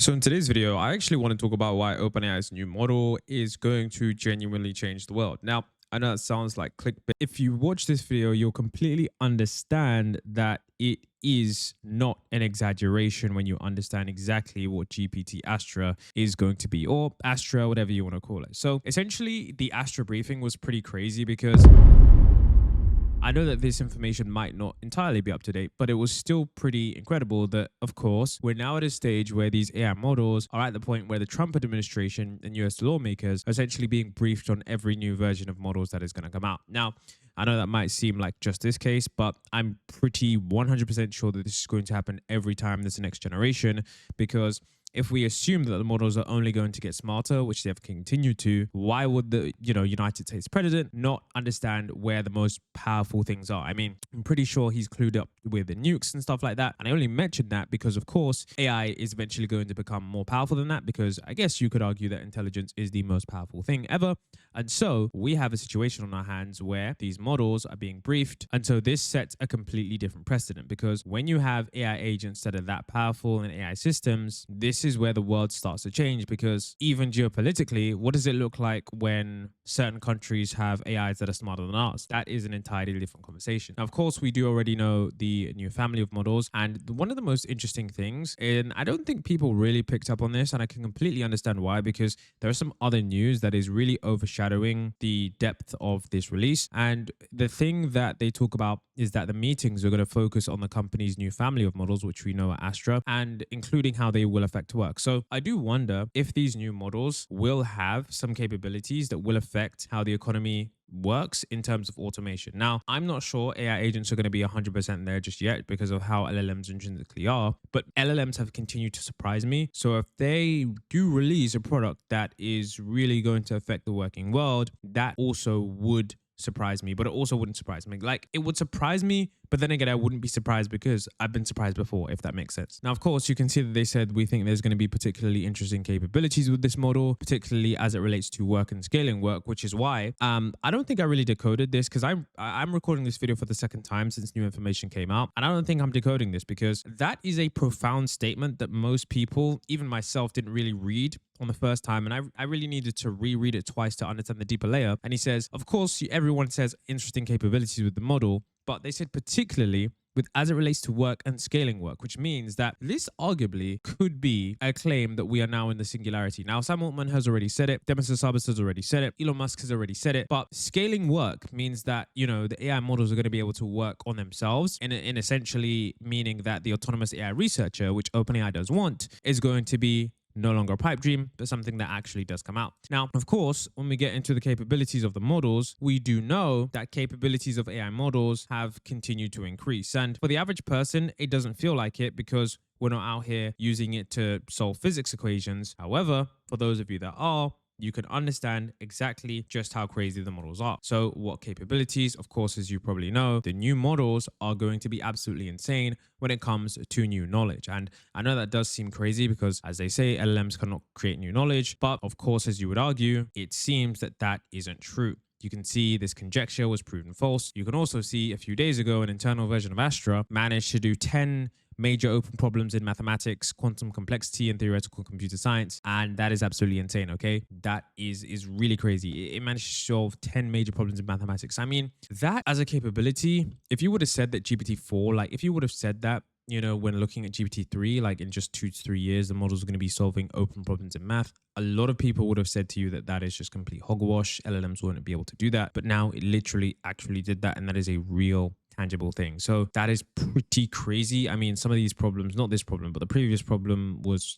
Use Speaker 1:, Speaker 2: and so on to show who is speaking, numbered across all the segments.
Speaker 1: So in today's video, I actually want to talk about why OpenAI's new model is going to genuinely change the world. Now, I know that sounds like clickbait. If you watch this video, you'll completely understand that it is not an exaggeration when you understand exactly what GPT Astra is going to be, or Astra, whatever you want to call it. So essentially, the Astra briefing was pretty crazy because I know that this information might not entirely be up to date, but it was still pretty incredible that, of course, we're now at a stage where these AI models are at the point where the Trump administration and US lawmakers are essentially being briefed on every new version of models that is going to come out. Now, I know that might seem like just this case, but I'm pretty 100% sure that this is going to happen every time there's a next generation, because if we assume that the models are only going to get smarter, which they have continued to, why would the United States president not understand where the most powerful things are? I mean, I'm pretty sure he's clued up with the nukes and stuff like that. And I only mentioned that because, of course, AI is eventually going to become more powerful than that, because I guess you could argue that intelligence is the most powerful thing ever. And so we have a situation on our hands where these models are being briefed. And so this sets a completely different precedent, because when you have AI agents that are that powerful in AI systems, this is where the world starts to change. Because even geopolitically, what does it look like when certain countries have AIs that are smarter than ours? That is an entirely different conversation. Now, of course, we do already know the new family of models. And one of the most interesting things, and I don't think people really picked up on this, and I can completely understand why, because there are some other news that is really overshadowing the depth of this release. And the thing that they talk about is that the meetings are going to focus on the company's new family of models, which we know are Astra, and including how they will affect work. So I do wonder if these new models will have some capabilities that will affect how the economy works in terms of automation. Now, I'm not sure AI agents are going to be 100% there just yet because of how LLMs intrinsically are, but LLMs have continued to surprise me. So if they do release a product that is really going to affect the working world, that also would surprise me, but it also wouldn't surprise me. Like, it would surprise me, but then again, I wouldn't be surprised because I've been surprised before, if that makes sense. Now, of course, you can see that they said we think there's going to be particularly interesting capabilities with this model, particularly as it relates to work and scaling work, which is why I don't think I really decoded this, because I'm recording this video for the second time since new information came out, and I don't think I'm decoding this, because that is a profound statement that most people, even myself, didn't really read on the first time, and I really needed to reread it twice to understand the deeper layer. And he says, of course, everyone says interesting capabilities with the model, but they said particularly with as it relates to work and scaling work, which means that this arguably could be a claim that we are now in the singularity. Now, Sam Altman has already said it, Demis Hassabis has already said it, Elon Musk has already said it, but scaling work means that, the AI models are going to be able to work on themselves, in essentially meaning that the autonomous AI researcher, which OpenAI does want, is going to be no longer a pipe dream, but something that actually does come out. Now, of course, when we get into the capabilities of the models, we do know that capabilities of AI models have continued to increase. And for the average person, it doesn't feel like it because we're not out here using it to solve physics equations. However, for those of you that are, you can understand exactly just how crazy the models are. So what capabilities? Of course, as you probably know, the new models are going to be absolutely insane when it comes to new knowledge. And I know that does seem crazy because, as they say, LLMs cannot create new knowledge. But of course, as you would argue, it seems that that isn't true. You can see this conjecture was proven false. You can also see a few days ago, an internal version of Astra managed to do 10 major open problems in mathematics, quantum complexity, and theoretical computer science. And that is absolutely insane, okay? That is really crazy. It managed to solve 10 major problems in mathematics. I mean, that as a capability, if you would have said that GPT-4, like if you would have said that, when looking at GPT-3, like in just 2 to 3 years, the models are going to be solving open problems in math, a lot of people would have said to you that that is just complete hogwash. LLMs wouldn't be able to do that. But now it literally actually did that. And that is a real tangible thing. So that is pretty crazy. I mean, some of these problems, not this problem, but the previous problem was,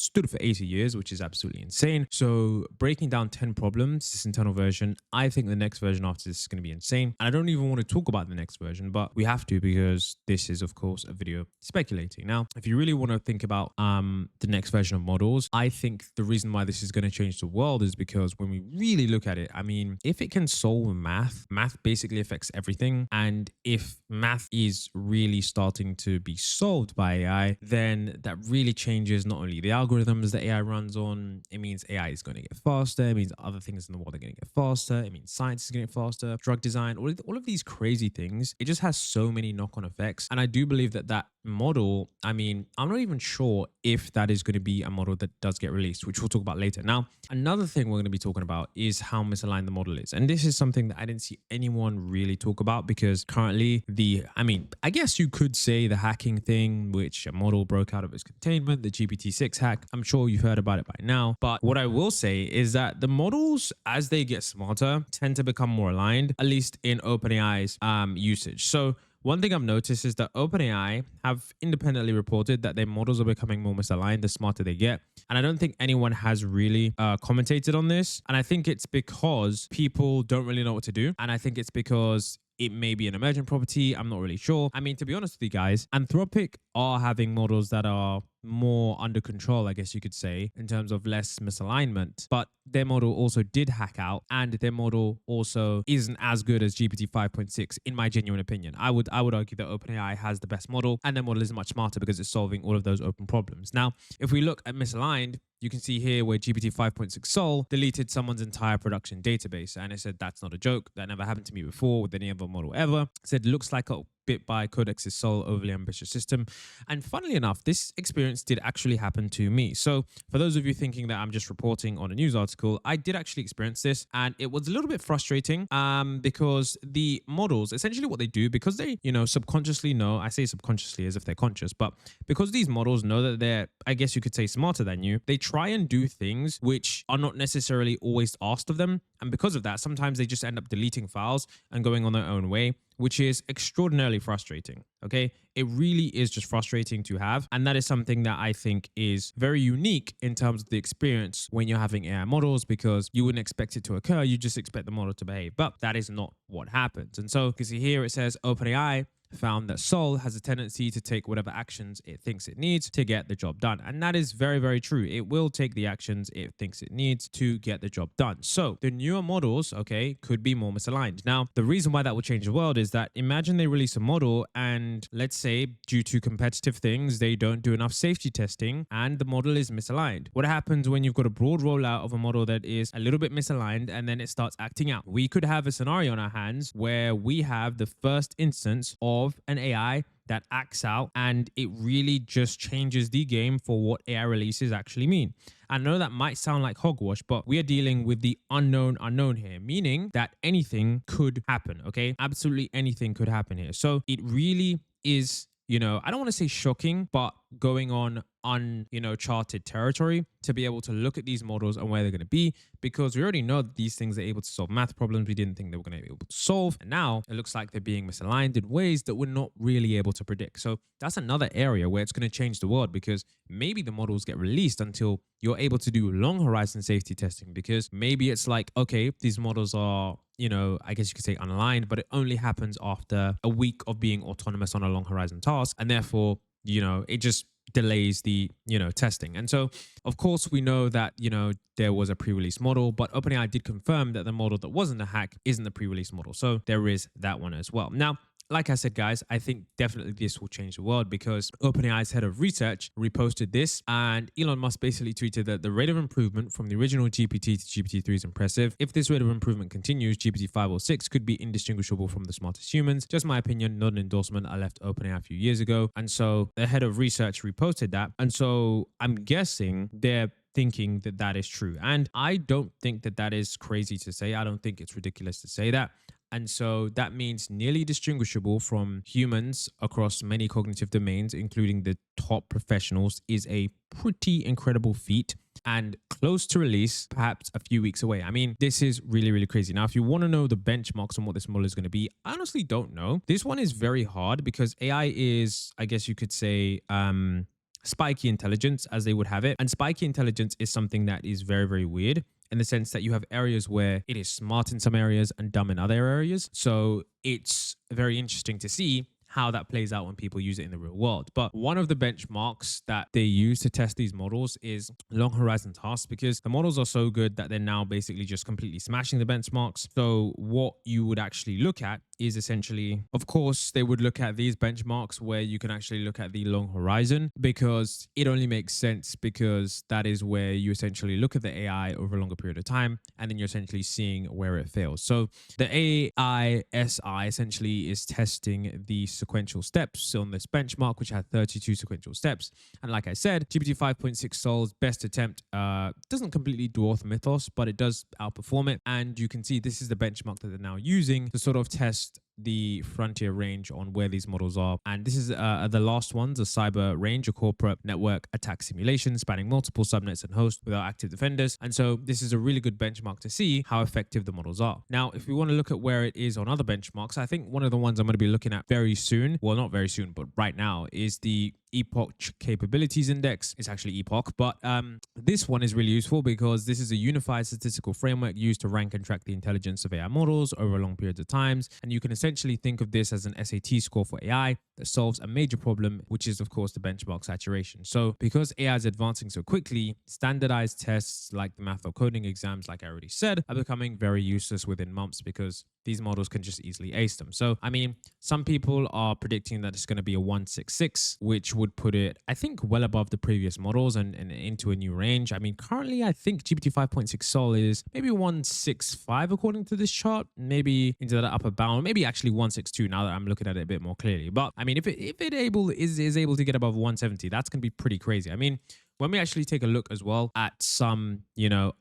Speaker 1: stood for 80 years, which is absolutely insane. So breaking down 10 problems, this internal version, I think the next version after this is going to be insane. And I don't even want to talk about the next version, but we have to, because this is, of course, a video speculating. Now, if you really want to think about the next version of models, I think the reason why this is going to change the world is because when we really look at it, I mean, if it can solve math basically affects everything. And if math is really starting to be solved by AI, then that really changes not only the algorithms that AI runs on. It means AI is going to get faster. It means other things in the world are going to get faster. It means science is going to get faster, drug design, all of these crazy things. It just has so many knock-on effects. And I do believe that that model, I mean, I'm not even sure if that is going to be a model that does get released, which we'll talk about later. Now, another thing we're going to be talking about is how misaligned the model is. And this is something that I didn't see anyone really talk about because currently I guess you could say the hacking thing, which a model broke out of its containment, the GPT-6 hack. I'm sure you've heard about it by now. But what I will say is that the models, as they get smarter, tend to become more aligned, at least in OpenAI's usage. So one thing I've noticed is that OpenAI have independently reported that their models are becoming more misaligned the smarter they get. And I don't think anyone has really commentated on this. And I think it's because people don't really know what to do. And I think it's because it may be an emergent property. I'm not really sure. I mean, to be honest with you guys, Anthropic are having models that are more under control, I guess you could say, in terms of less misalignment. But their model also did hack out, and their model also isn't as good as GPT 5.6, in my genuine opinion. I would argue that OpenAI has the best model, and their model is much smarter because it's solving all of those open problems. Now, if we look at misaligned, you can see here where GPT 5.6 Sol deleted someone's entire production database. And it said, that's not a joke. That never happened to me before with any other model ever. It said, looks like a bit by Codex's Sol overly ambitious system. And funnily enough, this experience did actually happen to me. So for those of you thinking that I'm just reporting on a news article, I did actually experience this. And it was a little bit frustrating because the models, essentially what they do, because they, subconsciously know, I say subconsciously as if they're conscious, but because these models know that they're, I guess you could say, smarter than you, they try and do things which are not necessarily always asked of them. And because of that, sometimes they just end up deleting files and going on their own way, which is extraordinarily frustrating. Okay. It really is just frustrating to have. And that is something that I think is very unique in terms of the experience when you're having AI models, because you wouldn't expect it to occur. You just expect the model to behave, but that is not what happens. And so you can see here, it says OpenAI found that Sol has a tendency to take whatever actions it thinks it needs to get the job done. And that is very, very true. It will take the actions it thinks it needs to get the job done. So the newer models, okay, could be more misaligned. Now, the reason why that will change the world is that imagine they release a model and let's say due to competitive things, they don't do enough safety testing and the model is misaligned. What happens when you've got a broad rollout of a model that is a little bit misaligned and then it starts acting out? We could have a scenario on our hands where we have the first instance of an AI that acts out, and it really just changes the game for what AI releases actually mean. I know that might sound like hogwash, but we are dealing with the unknown here, meaning that anything could happen, okay? Absolutely anything could happen here. So it really is, I don't want to say shocking, but going on charted territory to be able to look at these models and where they're going to be, because we already know that these things are able to solve math problems we didn't think they were going to be able to solve. And now it looks like they're being misaligned in ways that we're not really able to predict. So that's another area where it's going to change the world, because maybe the models get released until you're able to do long horizon safety testing, because maybe it's like, okay, these models are, I guess you could say unaligned, but it only happens after a week of being autonomous on a long horizon task. And therefore, it just delays the, testing. And so, of course, we know that, there was a pre-release model, but OpenAI did confirm that the model that wasn't a hack isn't the pre-release model. So there is that one as well. Now, like I said, guys, I think definitely this will change the world, because OpenAI's head of research reposted this, and Elon Musk basically tweeted that the rate of improvement from the original GPT to GPT-3 is impressive. If this rate of improvement continues, GPT-5 or 6 could be indistinguishable from the smartest humans. Just my opinion, not an endorsement. I left OpenAI a few years ago. And so the head of research reposted that. And so I'm guessing they're thinking that that is true. And I don't think that that is crazy to say. I don't think it's ridiculous to say that. And so that means nearly distinguishable from humans across many cognitive domains, including the top professionals, is a pretty incredible feat, and close to release, perhaps a few weeks away. I mean, this is really, really crazy. Now, if you want to know the benchmarks on what this model is going to be, I honestly don't know. This one is very hard because AI is, I guess you could say, spiky intelligence, as they would have it. And spiky intelligence is something that is very, very weird, in the sense that you have areas where it is smart in some areas and dumb in other areas. So it's very interesting to see how that plays out when people use it in the real world. But one of the benchmarks that they use to test these models is long horizon tasks, because the models are so good that they're now basically just completely smashing the benchmarks. So what you would actually look at is essentially, of course, they would look at these benchmarks where you can actually look at the long horizon, because it only makes sense, because that is where you essentially look at the AI over a longer period of time, and then you're essentially seeing where it fails. So the AI SI essentially is testing the sequential steps on this benchmark, which had 32 sequential steps. And like I said, GPT 5.6 Sol's best attempt doesn't completely dwarf Mythos, but it does outperform it. And you can see this is the benchmark that they're now using to sort of test the frontier range on where these models are. And this is the last ones, a cyber range, a corporate network attack simulation spanning multiple subnets and hosts without active defenders. And so this is a really good benchmark to see how effective the models are. Now, if we want to look at where it is on other benchmarks, I think one of the ones I'm going to be looking at very soon, well, not very soon, but right now, is the Epoch Capabilities Index. It's actually Epoch, but this one is really useful because this is a unified statistical framework used to rank and track the intelligence of AI models over long periods of times. And you can essentially think of this as an SAT score for AI that solves a major problem, which is of course the benchmark saturation. So because AI is advancing so quickly, standardized tests like the math or coding exams, like I already said, are becoming very useless within months because these models can just easily ace them. So, I mean, some people are predicting that it's going to be a 166, which would put it, I think, well above the previous models and into a new range. I mean, currently, I think GPT 5.6 Sol is maybe 165 according to this chart, maybe into the upper bound, maybe actually 162 now that I'm looking at it a bit more clearly. But I mean, if it is able to get above 170, that's going to be pretty crazy. I mean, when we actually take a look as well at some,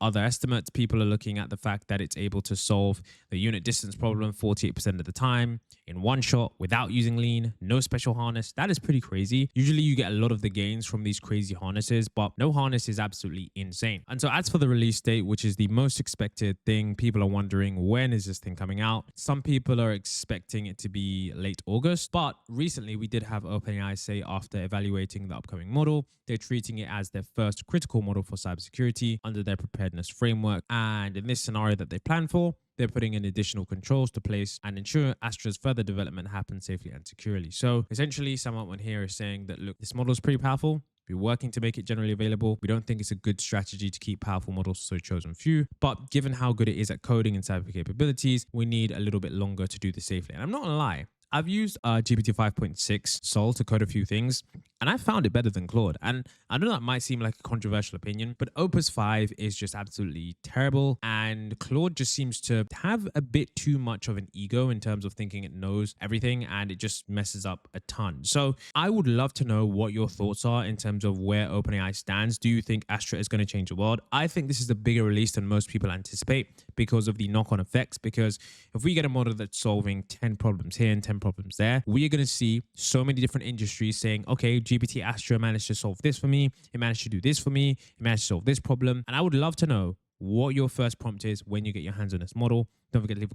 Speaker 1: other estimates, people are looking at the fact that it's able to solve the unit distance problem 48% of the time in one shot without using lean, no special harness. That is pretty crazy. Usually you get a lot of the gains from these crazy harnesses, but no harness is absolutely insane. And so as for the release date, which is the most expected thing, people are wondering, when is this thing coming out? Some people are expecting it to be late August, but recently we did have OpenAI say after evaluating the upcoming model, they're treating it as their first critical model for cybersecurity under their preparedness framework. And in this scenario that they plan for, they're putting in additional controls to place and ensure Astra's further development happens safely and securely. So essentially, someone here is saying that, look, this model is pretty powerful. We're working to make it generally available. We don't think it's a good strategy to keep powerful models so chosen few. But given how good it is at coding and cyber capabilities, we need a little bit longer to do this safely. And I'm not gonna lie, I've used GPT 5.6 Sol to code a few things, and I found it better than Claude. And I know that might seem like a controversial opinion, but Opus 5 is just absolutely terrible. And Claude just seems to have a bit too much of an ego in terms of thinking it knows everything, and it just messes up a ton. So I would love to know what your thoughts are in terms of where OpenAI stands. Do you think Astra is going to change the world? I think this is a bigger release than most people anticipate because of the knock-on effects. Because if we get a model that's solving 10 problems here and 10 problems there, we are going to see so many different industries saying, okay, GPT Astra managed to solve this for me. It managed to do this for me. It managed to solve this problem. And I would love to know what your first prompt is when you get your hands on this model. Don't forget to leave a